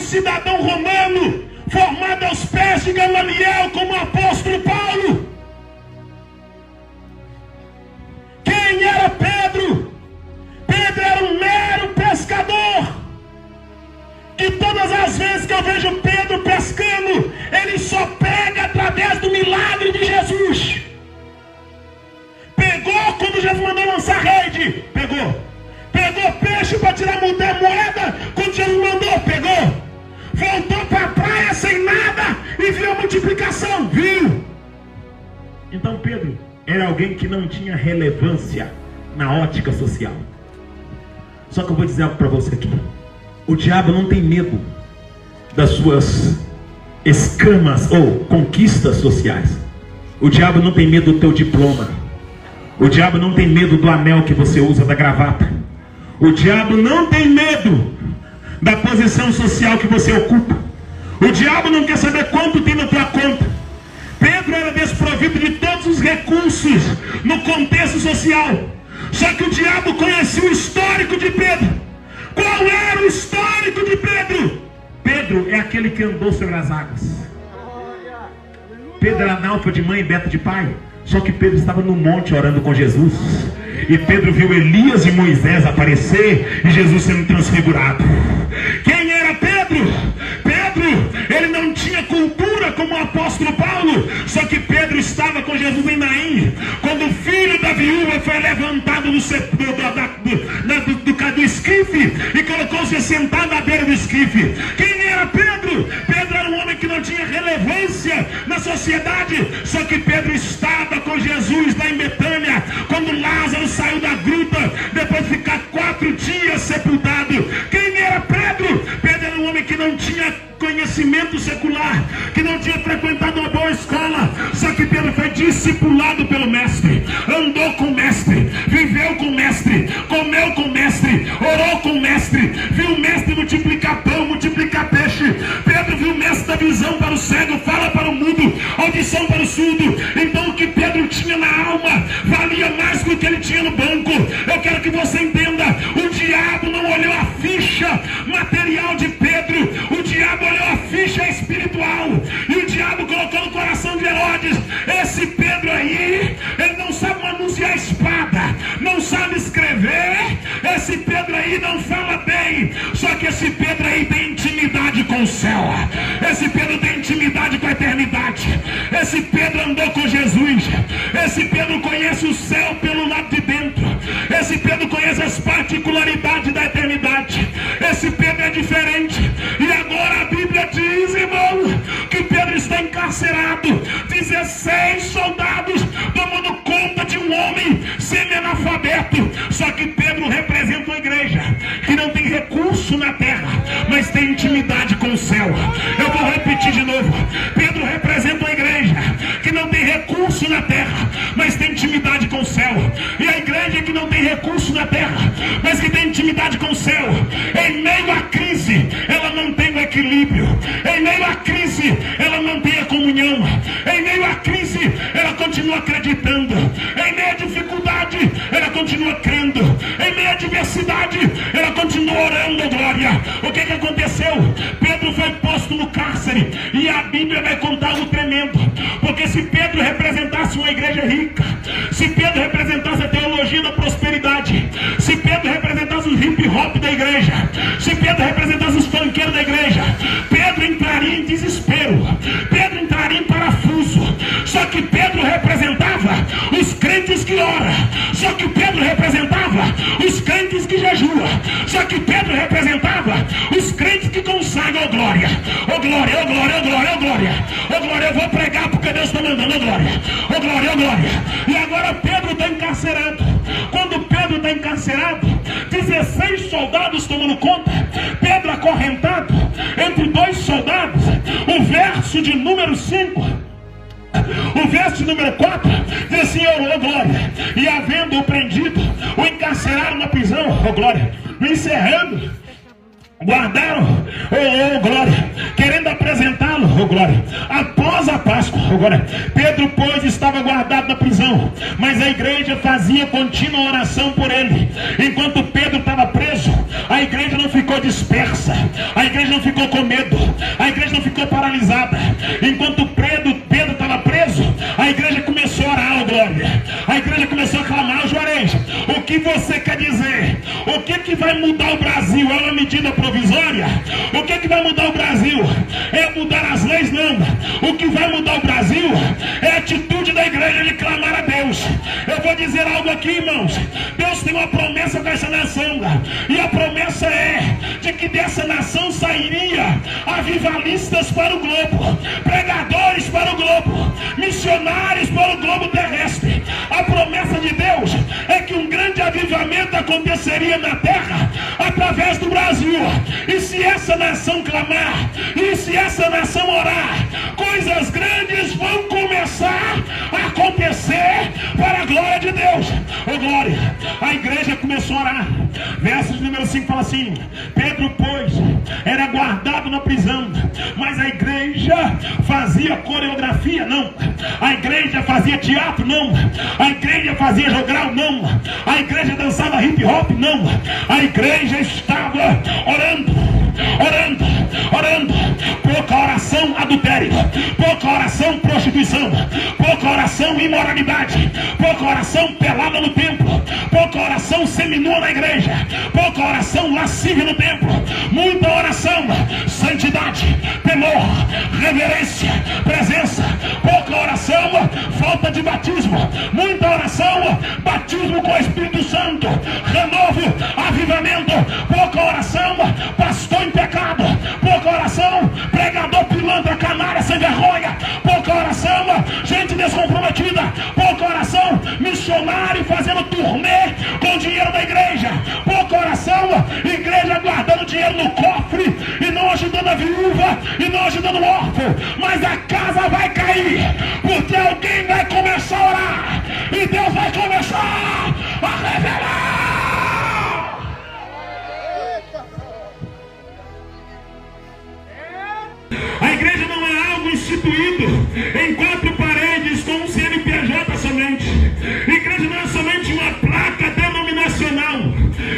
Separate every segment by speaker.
Speaker 1: cidadão romano, formado aos pés de Gamaliel como apóstolo Paulo. Quem era Pedro? Pedro era um mero pescador. E todas as vezes que eu vejo Pedro pescando, ele só pega através do milagre de Jesus. Pegou quando Jesus mandou lançar rede, pegou. Pegou peixe para tirar moeda quando Jesus mandou, pegou. Voltou para a praia sem nada e viu a multiplicação, viu? Então Pedro era alguém que não tinha relevância na ótica social. Só que eu vou dizer algo para você aqui. O diabo não tem medo das suas escamas ou conquistas sociais. O diabo não tem medo do teu diploma. O diabo não tem medo do anel que você usa, da gravata. O diabo não tem medo da posição social que você ocupa. O diabo não quer saber quanto tem na tua conta. Pedro era desprovido de todos os recursos no contexto social. Só que o diabo conhecia o histórico de Pedro. Qual era o histórico de Pedro? Pedro é aquele que andou sobre as águas. Pedro era analfa de mãe e beta de pai. Só que Pedro estava no monte orando com Jesus. E Pedro viu Elias e Moisés aparecer e Jesus sendo transfigurado. Quem era Pedro? Pedro, ele não tinha cultura como o apóstolo Paulo. Só que Pedro estava com Jesus em Naim. Quando o filho da viúva foi levantado do esquife e colocou-se sentado à beira do esquife. Quem era Pedro? Pedro era um homem que não tinha relevância na sociedade. Só que Pedro estava com Jesus lá em Betânia, quando Lázaro saiu da gruta, depois de ficar 4 dias sepultado. Quem era Pedro? Pedro era um homem que não tinha conhecimento secular, que não tinha frequentado uma boa escola. Só que Pedro foi discipulado pelo mestre, andou com o mestre, viveu com o mestre, comeu com o mestre, orou com o mestre, viu o mestre multiplicar pão, multiplicar peixe. Pedro viu o mestre da visão para o cego, fala para o mudo, audição para o surdo. Então o que Pedro tinha na alma valia mais do que ele tinha no banco. Eu quero que você entenda, o diabo não olhou a ficha material de Pedro, o diabo olhou a ficha espiritual. E o diabo colocou no coração de Herodes: esse Pedro aí, ele não sabe manusear a espada, não sabe escrever, esse Pedro aí não fala bem. Só que esse Pedro aí tem intimidade com o céu, esse Pedro tem intimidade com a eternidade, esse Pedro andou com Jesus, esse Pedro conhece o céu pelo lado de dentro, esse Pedro conhece as particularidades da eternidade. Esse Pedro é diferente. E agora a Bíblia diz, irmão, que Pedro está encarcerado. 16 soldados tomando conta de um homem semi-analfabeto. Só que Pedro representa uma igreja que não tem recurso na terra, mas tem intimidade com o céu. Eu vou repetir de novo. Pedro representa uma igreja que não tem recurso na terra, mas tem intimidade com o céu. E a igreja que não tem recurso na terra, mas que tem intimidade com o céu, em meio à crise, ela mantém o equilíbrio. Em meio à crise, ela mantém a comunhão. Em meio à crise, ela continua acreditando. Em meio à dificuldade, ela continua crendo. Em meio à adversidade, ela continua orando a glória. O que aconteceu? Pedro foi posto no cárcere. E a Bíblia vai contar algo tremendo. Porque se Pedro representasse uma igreja rica, se Pedro representasse a teologia da prosperidade, se Pedro representasse os hip hop da igreja, se Pedro representasse os funkeiros da igreja, Pedro entraria em desespero, Pedro entraria em parafuso. Só que Pedro representava os crentes que oram, só que Pedro representava os crentes que jejuam, só que Pedro representava os crentes que consagram a glória. Ó glória, ó glória, ó glória, ó glória, ó glória. Eu vou pregar porque Deus está mandando, ó glória, ó glória, ó glória. E agora Pedro está encarcerado. Quando Pedro está encarcerado, 16 soldados tomando conta, Pedro acorrentado entre 2 soldados. O verso de número 5, o verso de número 4 diz assim: ó glória, e havendo-o prendido, o encarceraram na prisão, ó glória, o encerrando, guardaram, oh glória, querendo apresentá-lo, oh glória, após a Páscoa, oh glória. Pedro, pois, estava guardado na prisão, mas a igreja fazia contínua oração por ele. Enquanto Pedro estava preso, a igreja não ficou dispersa, a igreja não ficou com medo, a igreja não ficou paralisada. Enquanto Pedro estava preso, a igreja começou a orar, glória. A igreja começou a clamar, Juarez, o que você quer dizer? O que vai mudar o Brasil? É uma medida provisória? O que vai mudar o Brasil? É mudar as leis? Não. O que vai mudar o Brasil é a atitude da igreja de clamar a Deus. Eu vou dizer algo aqui, irmãos. Deus tem uma promessa com essa nação, e a promessa é de que dessa nação sairia avivalistas para o globo, pregadores para o globo, missionários para o globo terrestre. A promessa de Deus é que um grande avivamento aconteceria na terra através do Brasil. E se essa nação clamar, e se essa nação orar, coisas grandes vão começar a acontecer para a glória de Deus. Ô glória, a igreja começou a orar. Verso de número 5 fala assim: Pedro, pois, era guardado na prisão, mas a igreja fazia coreografia? Não. A igreja fazia teatro? Não. A igreja fazia jogral? Não. A igreja dançava hip hop? Não. A igreja estava orando, orando, orando. Pouca oração, adultério. Pouca oração, prostituição. Pouca oração, imoralidade. Pouca oração, pelada no templo. Pouca oração, seminua na igreja. Pouca oração, lascívia no templo. Muita oração, santidade, temor, reverência, presença. Pouca oração, falta de batismo. Muita oração, batismo com o Espírito Santo, renovo, avivamento. Pouca oração, pastor em pecado. Pouca oração, pregador pilantra, canalha, sem vergonha. Pouca oração, gente descomprometida. Pouca oração, missionário fazendo turnê com o dinheiro da igreja. Pouca oração, igreja guardando dinheiro no cofre e não ajudando a viúva e não ajudando o órfão. Mas a casa vai cair, porque alguém vai começar a orar e Deus vai começar a revelar. A igreja não é algo instituído em quatro paredes com um CNPJ somente. Igreja não é somente uma placa denominacional.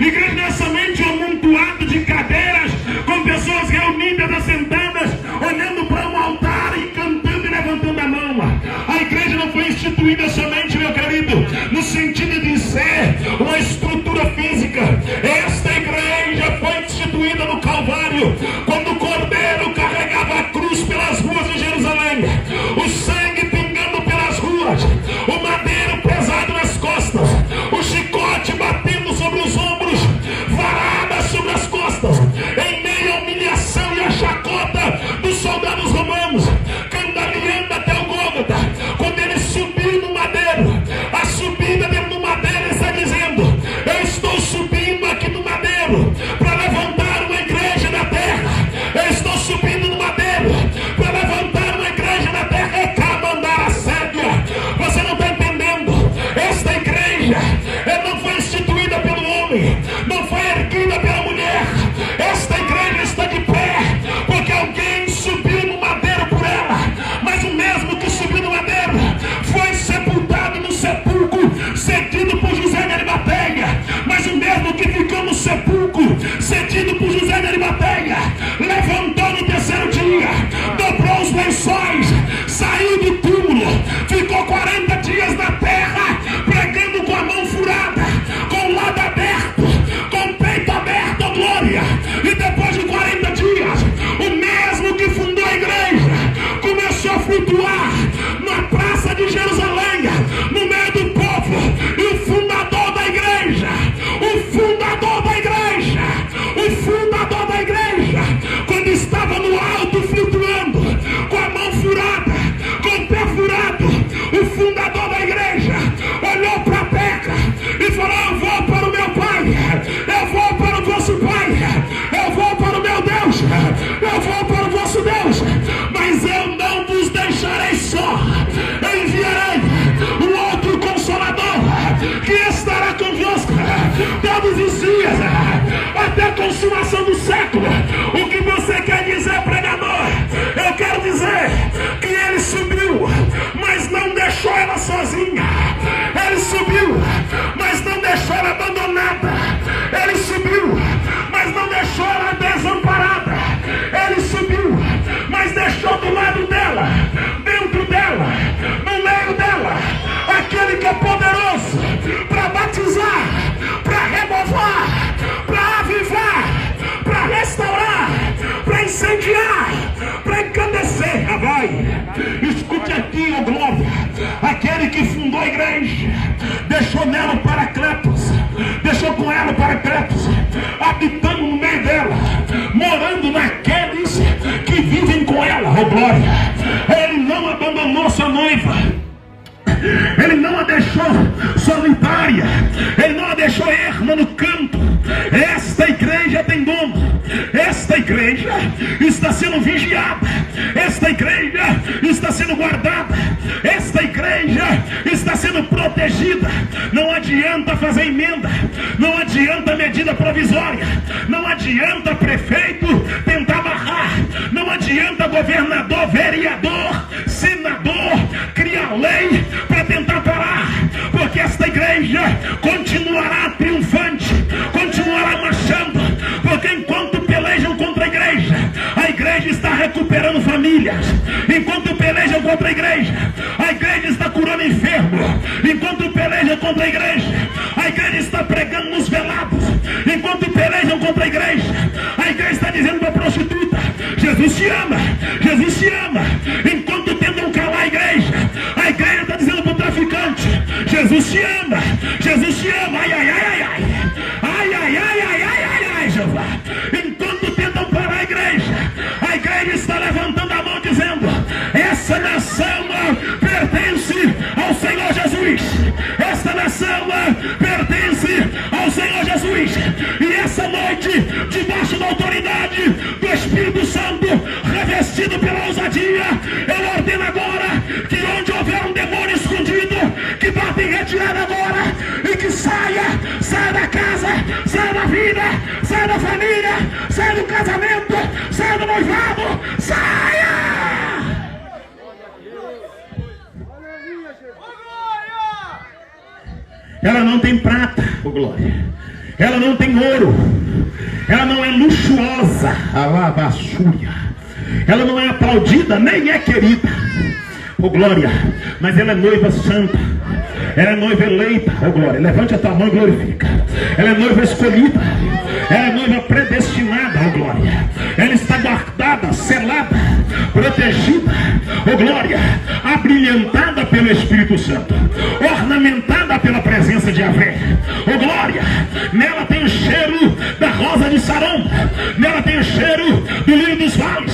Speaker 1: Igreja não é somente um amontoado de cadeiras com pessoas reunidas, assentadas, olhando para um altar e cantando e levantando a mão. A igreja não foi instituída somente, meu querido, no sentido de ser uma estrutura física. Esta igreja foi instituída no Calvário, quando o Cordeiro carregava a cruz pelas ruas de Jerusalém, o sangue pingando pelas ruas, o madeiro pesado nas costas, o chicote batendo sobre os ombros, varada sobre as costas, em meio à humilhação e à chacota dos soldados romanos, cambaleando até o Gólgota. Quando ele subiu no madeiro, a subida dentro do madeiro está dizendo: eu estou subindo aqui no madeiro para levantar uma igreja na terra. Eu estou subindo no madeiro para levantar uma igreja na terra. É cabandar a séria. Você não está entendendo? Esta igreja não foi instituída pelo homem, não foi erguida pela mulher. Esta igreja está de pé porque alguém subiu no madeiro por ela. Mas o mesmo que subiu no madeiro foi sepultado no sepulcro cedido por José de Arimateia. Mas o mesmo que ficou no sepulcro cedido por José de Arimateia levantou no terceiro dia, dobrou os lençóis, saiu do túmulo, ficou 40 dias na terra, pregando com a mão furada, com o lado aberto, com o peito aberto, glória. E depois de 40 dias, o mesmo que fundou a igreja começou a flutuar na praça de Jerusalém, no meio do povo. E o fundador da igreja, quando estava no alto flutuando, com a mão furada, com o pé furado, o fundador da igreja olhou para a Peca e falou: eu vou para o meu pai, eu vou para o vosso pai, eu vou para o meu Deus, eu vou para o vosso Deus, mas eu não vos deixarei só. Eu enviarei um outro Consolador que estará convosco todos os dias, até a consumação do século. O que você quer dizer, pregador? Eu quero dizer que ele subiu, mas não deixou ela sozinha. Ele subiu, mas não deixou ela abandonada. Ele subiu, mas não deixou ela desamparada. arma no canto. Esta igreja tem dono. Esta igreja está sendo vigiada. Esta igreja está sendo guardada. Esta igreja está sendo protegida. Não adianta fazer emenda. Não adianta medida provisória. Não adianta prefeito tentar barrar. Não adianta governador, vereador, senador criar lei para tentar parar. Porque esta igreja continuará triunfante, continuará marchando. Porque enquanto pelejam contra a igreja está recuperando famílias. Enquanto pelejam contra a igreja está curando enfermo. Enquanto pelejam contra a igreja está pregando nos velados. Enquanto pelejam contra a igreja está dizendo para a prostituta: Jesus te ama, Jesus te ama. Enquanto tentam calar a igreja está dizendo para o traficante: Jesus te ama, Jesus te ama. Ai, ai, ai, ai, ai, ai, ai, ai, ai, ai, ai, ai, Jeová. Enquanto tentam parar a igreja está levantando a mão dizendo: essa nação pertence ao Senhor Jesus. Esta nação pertence ao Senhor Jesus. E essa noite, debaixo da autoridade do Espírito Santo, revestido pela ousadia, eu ordeno agora que onde houver um demônio escondido, que bata em retirada agora e que saia da casa, saia da vida, saia da família, saia do casamento, saia do noivado, saia! Ela não tem prata, oh glória. Ela não tem ouro. Ela não é luxuosa, alabaçúria. Ela não é aplaudida, nem é querida, oh glória. Mas ela é noiva santa. Ela é noiva eleita, oh glória. Levante a tua mão e glorifica. Ela é noiva escolhida. Ela é noiva predestinada, oh glória. Ela está guardada, selada, protegida, oh glória, abrilhantada pelo Espírito Santo, ornamentada pela presença de Yahvé, oh glória. Nela tem o cheiro da rosa de Saron. Nela tem o cheiro do lírio dos vales,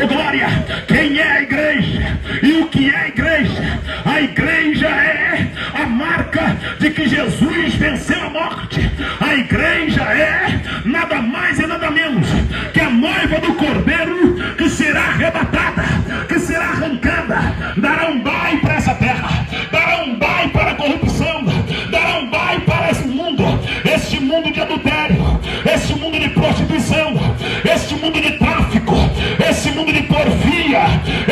Speaker 1: oh glória. Quem é a igreja? E o que é a igreja? A igreja é a marca de que Jesus venceu a morte. A igreja é nada mais e nada menos que a noiva do Cordeiro, que será arrebatada, que será arrancada, dará um bye para essa terra, dará um bye para a corrupção, dará um bye para este mundo de adultério, este mundo de prostituição, este mundo de tráfico, esse mundo de porfia,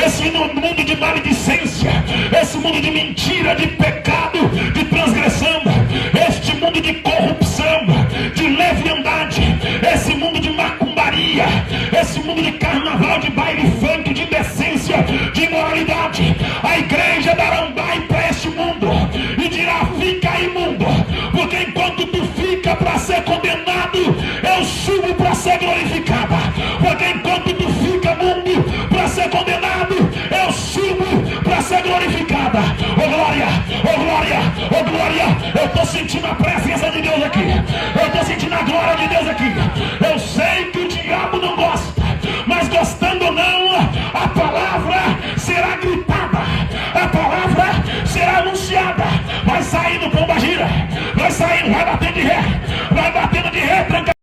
Speaker 1: esse mundo de maledicência, esse mundo de mentira, de pecado, de transgressão, este mundo de corrupção, de leviandade, esse mundo de macumbaria, esse mundo de carnaval, de baile funk, de indecência, de imoralidade. A igreja dará um bye para este mundo e dirá: fica imundo, porque enquanto tu fica para ser condenado, eu subo para ser glorificada. Porque enquanto tu fica mundo para ser condenado, eu subo para ser glorificada. Oh glória, oh glória, oh glória. Eu estou sentindo a presença de Deus aqui.